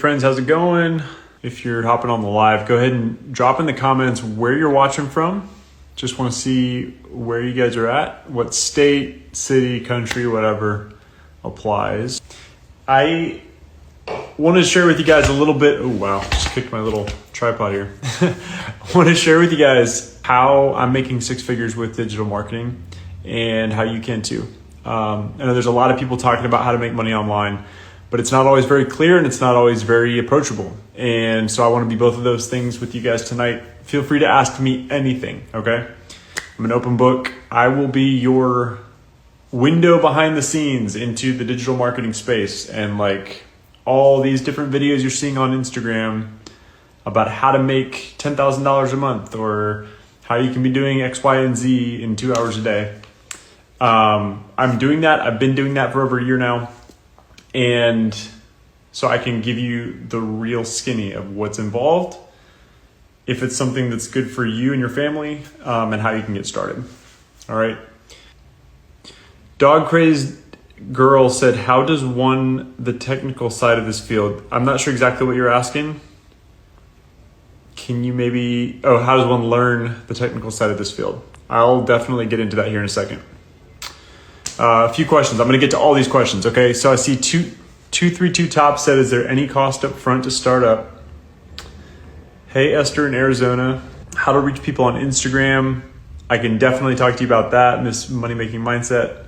friends, how's it going? If you're hopping on the live, go ahead and drop in the comments where you're watching from. Just want to see where you guys are at, what state, city, country, whatever applies. I want to share with you guys a little bit. Oh, wow. Just kicked my little tripod here. I want to share with you guys how I'm making six figures with digital marketing and how you can too. I know there's a lot of people talking about how to make money online, but it's not always very clear and it's not always very approachable. And so I want to be both of those things with you guys tonight. Feel free to ask me anything, okay? I'm an open book. I will be your window behind the scenes into the digital marketing space and like all these different videos you're seeing on Instagram about how to make $10,000 a month or how you can be doing X, Y, and Z in 2 hours a day. I'm doing that. I've been doing that for over a year now. And so I can give you the real skinny of what's involved, if it's something that's good for you and your family, and how you can get started. All right. Dog Crazed Girl said, how does one the technical side of this field? I'm not sure exactly what you're asking. Can you maybe, how does one learn the technical side of this field? I'll definitely get into that here in a second. A few questions. I'm going to get to all these questions. Okay. So I see 232 Top said, is there any cost up front to start up? Hey, Esther in Arizona, how to reach people on Instagram. I can definitely talk to you about that and this money-making mindset.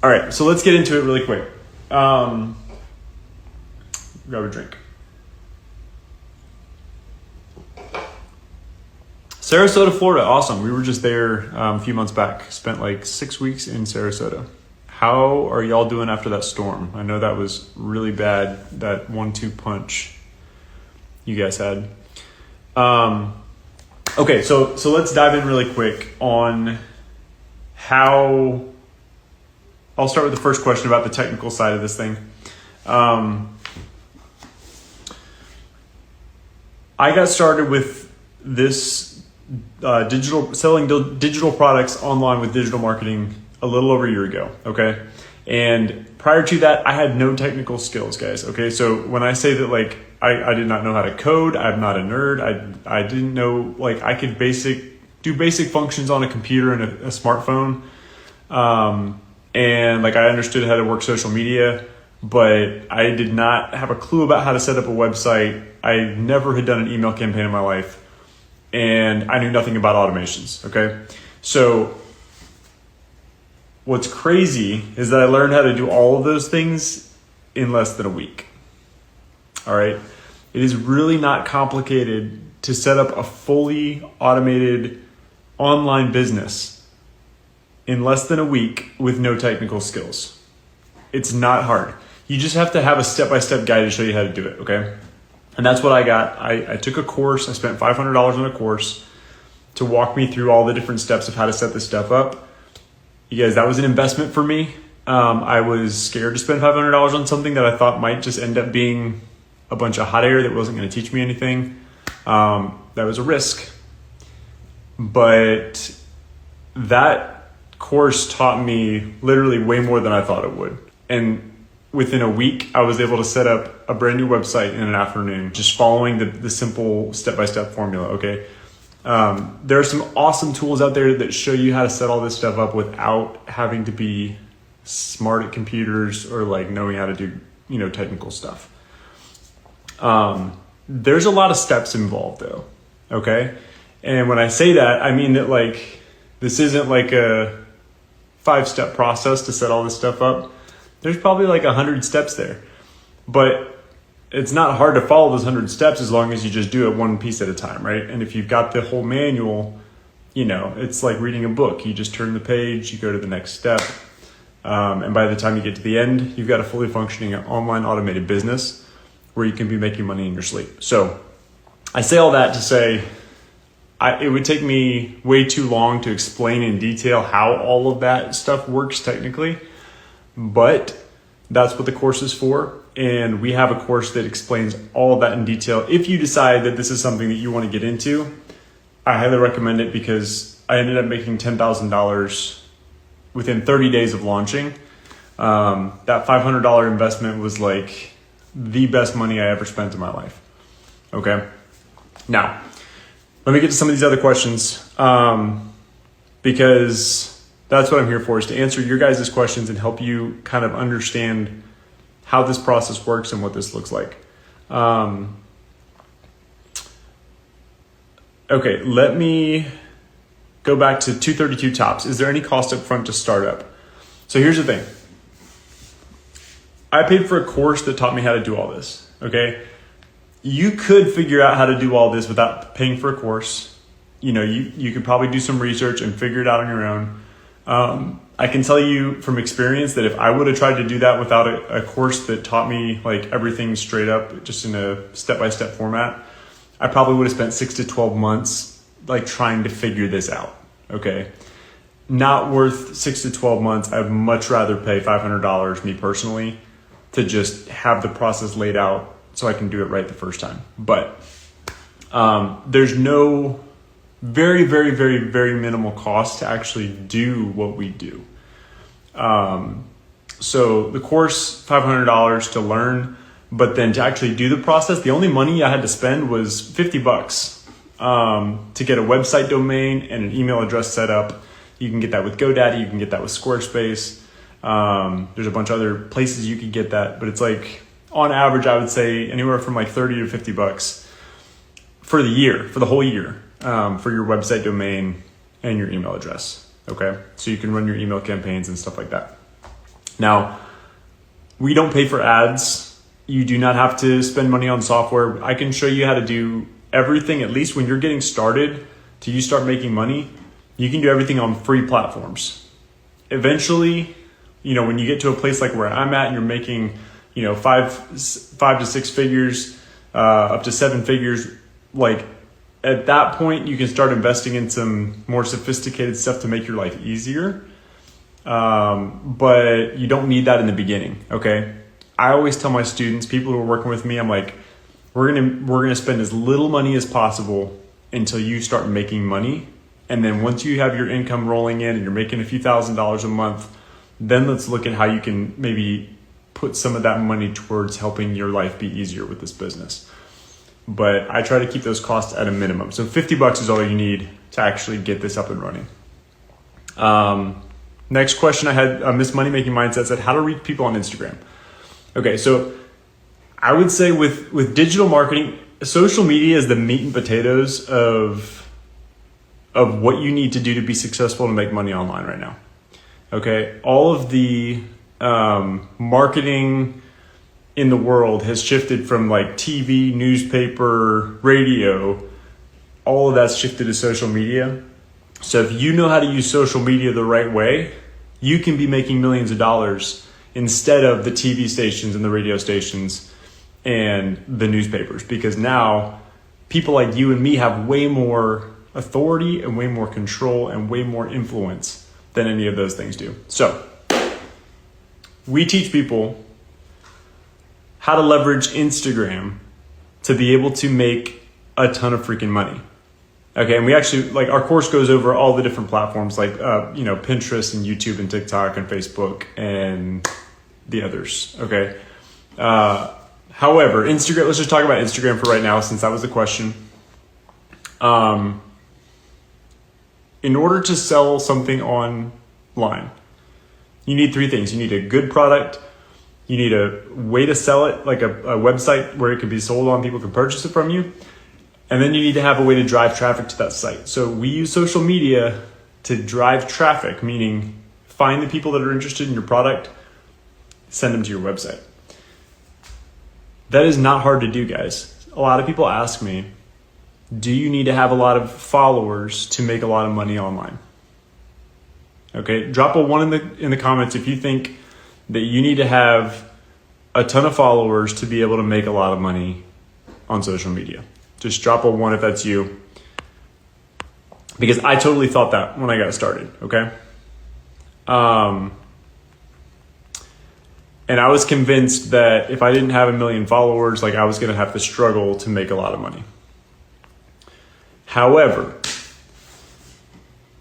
All right, so let's get into it really quick. Grab a drink. Sarasota, Florida, awesome. We were just there a few months back. Spent like 6 weeks in Sarasota. How are y'all doing after that storm? I know that was really bad, that 1-2 punch you guys had. Okay, so let's dive in really quick on how. I'll start with the first question about the technical side of this thing. I got started with this selling digital products online with digital marketing a little over a year ago. Okay. And prior to that, I had no technical skills, guys. Okay. So when I say that, like, I did not know how to code, I'm not a nerd. I didn't know, like, I could do basic functions on a computer and a smartphone. And like, I understood how to work social media, but I did not have a clue about how to set up a website. I never had done an email campaign in my life, and I knew nothing about automations. Okay. So what's crazy is that I learned how to do all of those things in less than a week. All right. It is really not complicated to set up a fully automated online business in less than a week with no technical skills. It's not hard. You just have to have a step-by-step guide to show you how to do it. Okay. And that's what I got. I took a course. I spent $500 on a course to walk me through all the different steps of how to set this stuff up. You guys, that was an investment for me. I was scared to spend $500 on something that I thought might just end up being a bunch of hot air that wasn't going to teach me anything. That was a risk. But that course taught me literally way more than I thought it would. And within a week, I was able to set up a brand new website in an afternoon, just following the simple step-by-step formula. Okay. There are some awesome tools out there that show you how to set all this stuff up without having to be smart at computers or like knowing how to do, technical stuff. There's a lot of steps involved though. Okay. And when I say that, I mean that, like, this isn't like a 5-step process to set all this stuff up. There's probably like 100 steps there, but it's not hard to follow those 100 steps as long as you just do it one piece at a time, right? And if you've got the whole manual, it's like reading a book. You just turn the page, you go to the next step. And by the time you get to the end, you've got a fully functioning online automated business where you can be making money in your sleep. So I say all that to say, it would take me way too long to explain in detail how all of that stuff works technically, but that's what the course is for. And we have a course that explains all of that in detail. If you decide that this is something that you want to get into, I highly recommend it because I ended up making $10,000 within 30 days of launching. That $500 investment was like the best money I ever spent in my life. Okay. Now, let me get to some of these other questions, because that's what I'm here for, is to answer your guys' questions and help you kind of understand how this process works and what this looks like. Okay, let me go back to 232 Tops. Is there any cost up front to start up? So here's the thing. I paid for a course that taught me how to do all this, okay? You could figure out how to do all this without paying for a course. You know, you could probably do some research and figure it out on your own. I can tell you from experience that if I would have tried to do that without a course that taught me like everything straight up, just in a step-by-step format, I probably would have spent 6 to 12 months like trying to figure this out, okay? Not worth 6 to 12 months. I'd much rather pay $500, me personally, to just have the process laid out so I can do it right the first time. But there's no very, very, very, very minimal cost to actually do what we do. So the course, $500 to learn, but then to actually do the process, the only money I had to spend was $50 to get a website domain and an email address set up. You can get that with GoDaddy. You can get that with Squarespace. There's a bunch of other places you can get that, but it's like on average, I would say anywhere from like $30 to $50 for the year, for the whole year, for your website domain and your email address. Okay. So you can run your email campaigns and stuff like that. Now, we don't pay for ads. You do not have to spend money on software. I can show you how to do everything, at least when you're getting started till you start making money. You can do everything on free platforms. Eventually, you know, when you get to a place like where I'm at and you're making, you know, five to six figures, up to 7 figures, like at that point you can start investing in some more sophisticated stuff to make your life easier. But you don't need that in the beginning. Okay. I always tell my students, people who are working with me, I'm like, we're going to spend as little money as possible until you start making money. And then once you have your income rolling in and you're making a few $1,000s a month, then let's look at how you can maybe put some of that money towards helping your life be easier with this business. But I try to keep those costs at a minimum. So $50 is all you need to actually get this up and running. Next question I had, Miss Money Making Mindset said, how to reach people on Instagram. Okay, so I would say with digital marketing, social media is the meat and potatoes of what you need to do to be successful to make money online right now. Okay, all of the marketing in the world has shifted from like TV, newspaper, radio, all of that's shifted to social media. So if you know how to use social media the right way, you can be making millions of dollars instead of the TV stations and the radio stations and the newspapers, because now people like you and me have way more authority and way more control and way more influence than any of those things do. So we teach people how to leverage Instagram to be able to make a ton of freaking money. Okay, and we actually, like, our course goes over all the different platforms like, Pinterest and YouTube and TikTok and Facebook and the others, okay? However, Instagram, let's just talk about Instagram for right now since that was the question. In order to sell something online, you need 3 things. You need a good product, you need a way to sell it, like a website where it can be sold on, people can purchase it from you. And then you need to have a way to drive traffic to that site. So we use social media to drive traffic, meaning find the people that are interested in your product, send them to your website. That is not hard to do, guys. A lot of people ask me, do you need to have a lot of followers to make a lot of money online? Okay, drop a 1 in the comments if you think that you need to have a ton of followers to be able to make a lot of money on social media. Just drop a 1 if that's you. Because I totally thought that when I got started, okay? And I was convinced that if I didn't have 1 million followers, like I was gonna have to struggle to make a lot of money. However,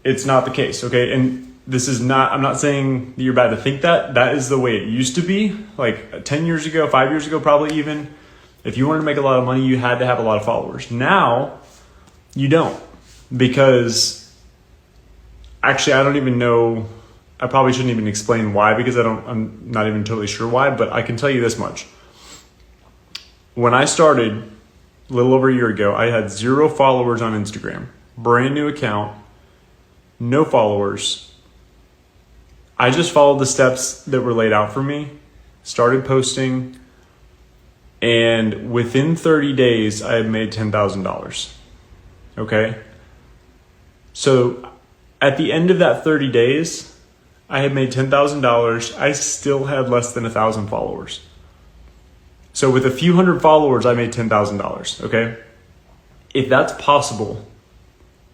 it's not the case, okay? And this is not, I'm not saying that you're bad to think that. That is the way it used to be. Like 10 years ago, 5 years ago, probably even. If you wanted to make a lot of money, you had to have a lot of followers. Now, you don't. Because actually, I don't even know. I probably shouldn't even explain why, because I'm not even totally sure why, but I can tell you this much. When I started a little over a year ago, I had 0 followers on Instagram. Brand new account, no followers. I just followed the steps that were laid out for me, started posting, and within 30 days, I had made $10,000. Okay? So at the end of that 30 days, I had made $10,000. I still had less than 1,000 followers. So with a few hundred followers, I made $10,000. Okay? If that's possible,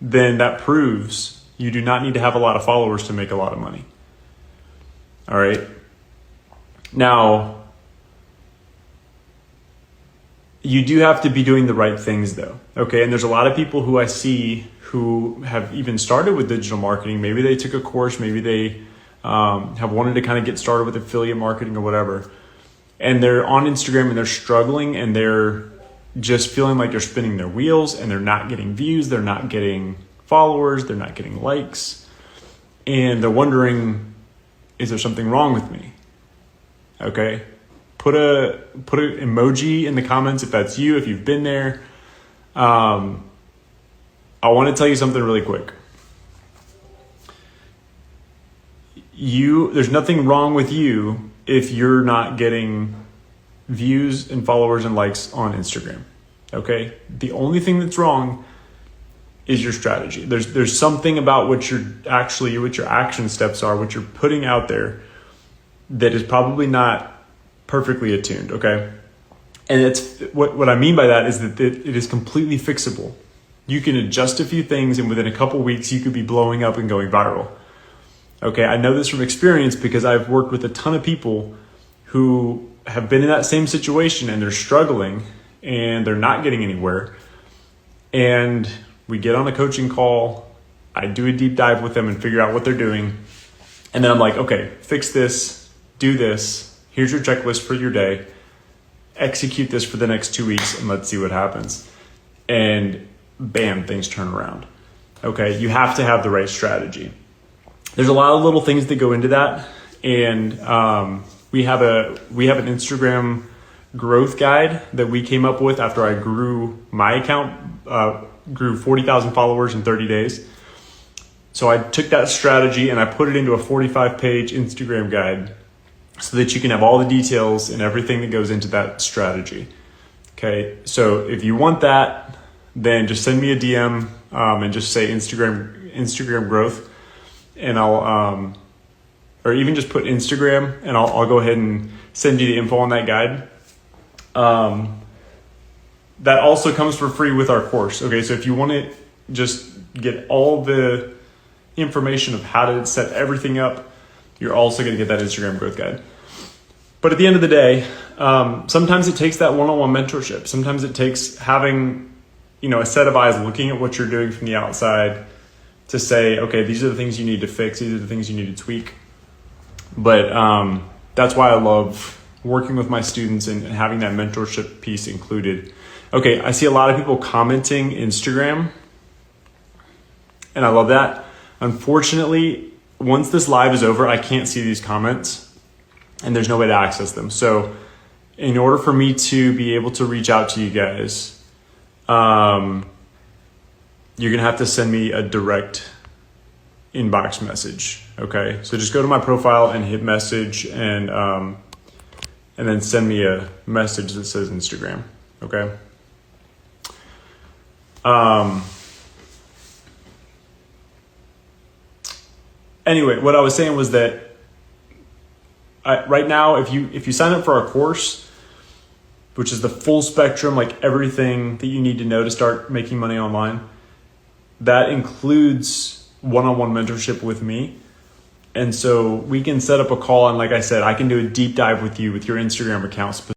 then that proves you do not need to have a lot of followers to make a lot of money. All right. Now, you do have to be doing the right things though. Okay. And there's a lot of people who I see who have even started with digital marketing. Maybe they took a course, maybe they have wanted to kind of get started with affiliate marketing or whatever. And they're on Instagram and they're struggling and they're just feeling like they're spinning their wheels and they're not getting views. They're not getting followers. They're not getting likes. And they're wondering, is there something wrong with me? Okay. Put a emoji in the comments if that's you, if you've been there. I want to tell you something really quick. There's nothing wrong with you if you're not getting views and followers and likes on Instagram. Okay? The only thing that's wrong is your strategy. There's something about what your action steps are, what you're putting out there, that is probably not perfectly attuned, okay? And it's what I mean by that is that it is completely fixable. You can adjust a few things and within a couple weeks you could be blowing up and going viral. Okay, I know this from experience because I've worked with a ton of people who have been in that same situation and they're struggling and they're not getting anywhere. And we get on a coaching call, I do a deep dive with them and figure out what they're doing. And then I'm like, okay, fix this, do this. Here's your checklist for your day. Execute this for the next 2 weeks and let's see what happens. And bam, things turn around. Okay, you have to have the right strategy. There's a lot of little things that go into that. And we have an Instagram growth guide that we came up with after I grew my account, grew 40,000 followers in 30 days. So I took that strategy and I put it into a 45-page Instagram guide so that you can have all the details and everything that goes into that strategy. Okay, so if you want that, then just send me a DM and just say Instagram growth, and I'll or even just put Instagram and I'll go ahead and send you the info on that guide. That also comes for free with our course. Okay, so if you want to just get all the information of how to set everything up, you're also going to get that Instagram growth guide. But at the end of the day, sometimes it takes that one-on-one mentorship. Sometimes it takes having, a set of eyes looking at what you're doing from the outside to say, okay, these are the things you need to fix. These are the things you need to tweak. But that's why I love working with my students and having that mentorship piece included. Okay, I see a lot of people commenting Instagram, and I love that. Unfortunately, once this live is over, I can't see these comments, and there's no way to access them. So in order for me to be able to reach out to you guys, you're going to have to send me a direct inbox message. Okay, so just go to my profile and hit message, and then send me a message that says Instagram. Okay. Anyway, what I was saying was that right now, if you sign up for our course, which is the full spectrum, like everything that you need to know to start making money online, that includes one-on-one mentorship with me. And so we can set up a call, and like I said, I can do a deep dive with you with your Instagram account